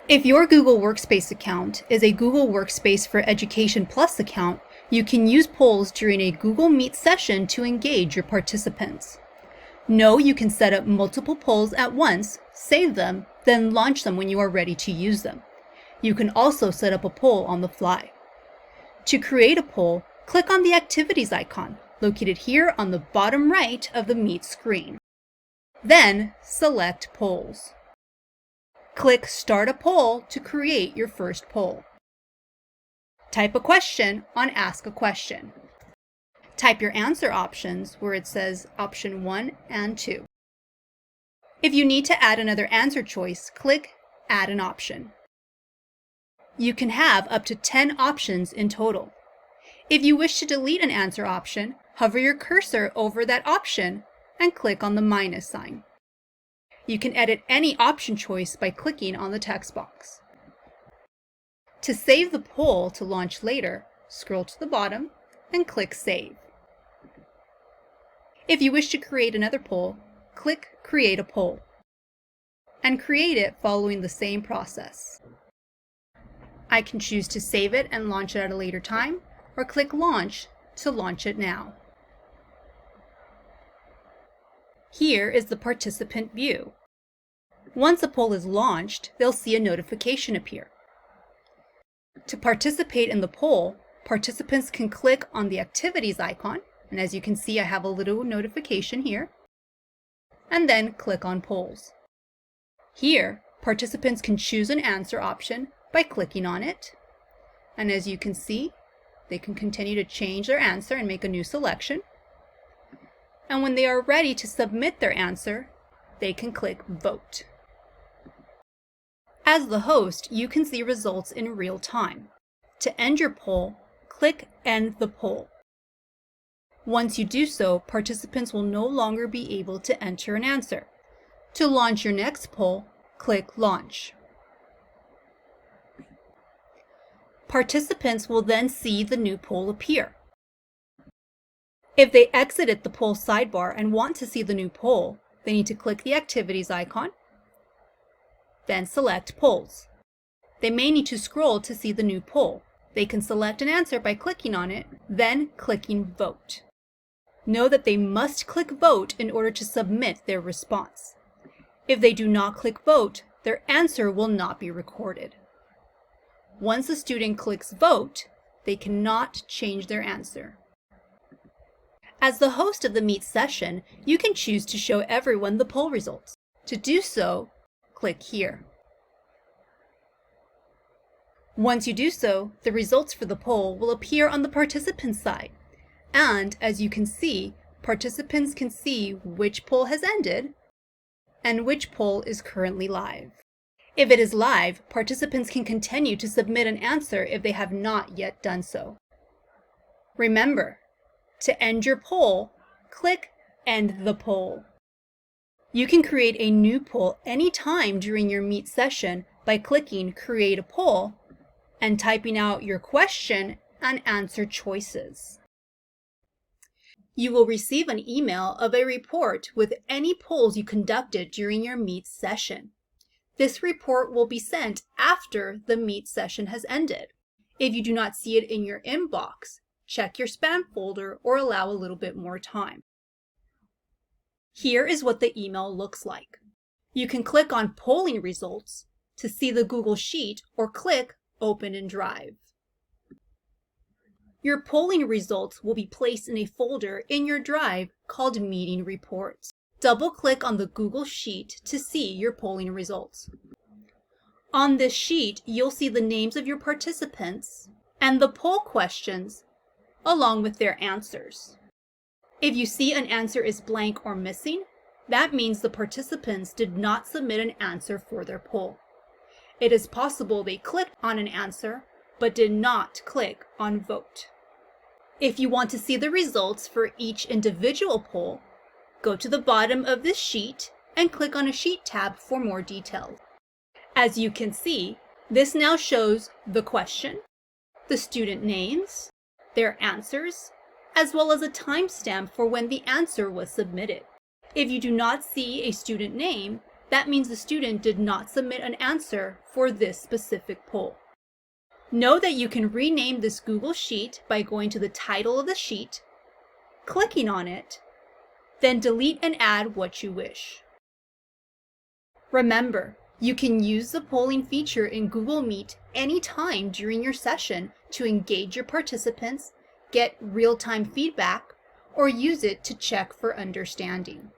If your Google Workspace account is a Google Workspace for Education Plus account, you can use polls during a Google Meet session to engage your participants. Know you can set up multiple polls at once, save them, then launch them when you are ready to use them. You can also set up a poll on the fly. To create a poll, click on the Activities icon, located here on the bottom right of the Meet screen. Then select Polls. Click Start a Poll to create your first poll. Type a question on Ask a Question. Type your answer options where it says Option 1 and 2. If you need to add another answer choice, click Add an Option. You can have up to 10 options in total. If you wish to delete an answer option, hover your cursor over that option and click on the minus sign. You can edit any option choice by clicking on the text box. To save the poll to launch later, scroll to the bottom and click Save. If you wish to create another poll, click Create a Poll and create it following the same process. I can choose to save it and launch it at a later time, or click Launch to launch it now. Here is the participant view. Once a poll is launched, they'll see a notification appear. To participate in the poll, participants can click on the Activities icon, and as you can see, I have a little notification here, and then click on Polls. Here, participants can choose an answer option by clicking on it, and as you can see, they can continue to change their answer and make a new selection. And when they are ready to submit their answer, they can click Vote. As the host, you can see results in real time. To end your poll, click End the Poll. Once you do so, participants will no longer be able to enter an answer. To launch your next poll, click Launch. Participants will then see the new poll appear. If they exited the poll sidebar and want to see the new poll, they need to click the Activities icon, then select Polls. They may need to scroll to see the new poll. They can select an answer by clicking on it, then clicking Vote. Know that they must click Vote in order to submit their response. If they do not click Vote, their answer will not be recorded. Once a student clicks Vote, they cannot change their answer. As the host of the Meet session, you can choose to show everyone the poll results. To do so, click here. Once you do so, the results for the poll will appear on the participants side. And as you can see, participants can see which poll has ended and which poll is currently live. If it is live, participants can continue to submit an answer if they have not yet done so. Remember, to end your poll, click End the Poll. You can create a new poll anytime during your Meet session by clicking Create a Poll and typing out your question and answer choices. You will receive an email of a report with any polls you conducted during your Meet session. This report will be sent after the Meet session has ended. If you do not see it in your inbox, check your spam folder or allow a little bit more time. Here is what the email looks like. You can click on Polling Results to see the Google Sheet or click Open in Drive. Your polling results will be placed in a folder in your Drive called Meeting Reports. Double-click on the Google Sheet to see your polling results. On this sheet, you'll see the names of your participants and the poll questions along with their answers. If you see an answer is blank or missing, that means the participants did not submit an answer for their poll. It is possible they clicked on an answer but did not click on Vote. If you want to see the results for each individual poll, go to the bottom of this sheet and click on a Sheet tab for more details. As you can see, this now shows the question, the student names, their answers, as well as a timestamp for when the answer was submitted. If you do not see a student name, That means the student did not submit an answer for this specific poll. Know that you can rename this Google Sheet by going to the title of the sheet, clicking on it, then delete and add what you wish. Remember, you can use the polling feature in Google Meet anytime during your session to engage your participants, get real-time feedback, or use it to check for understanding.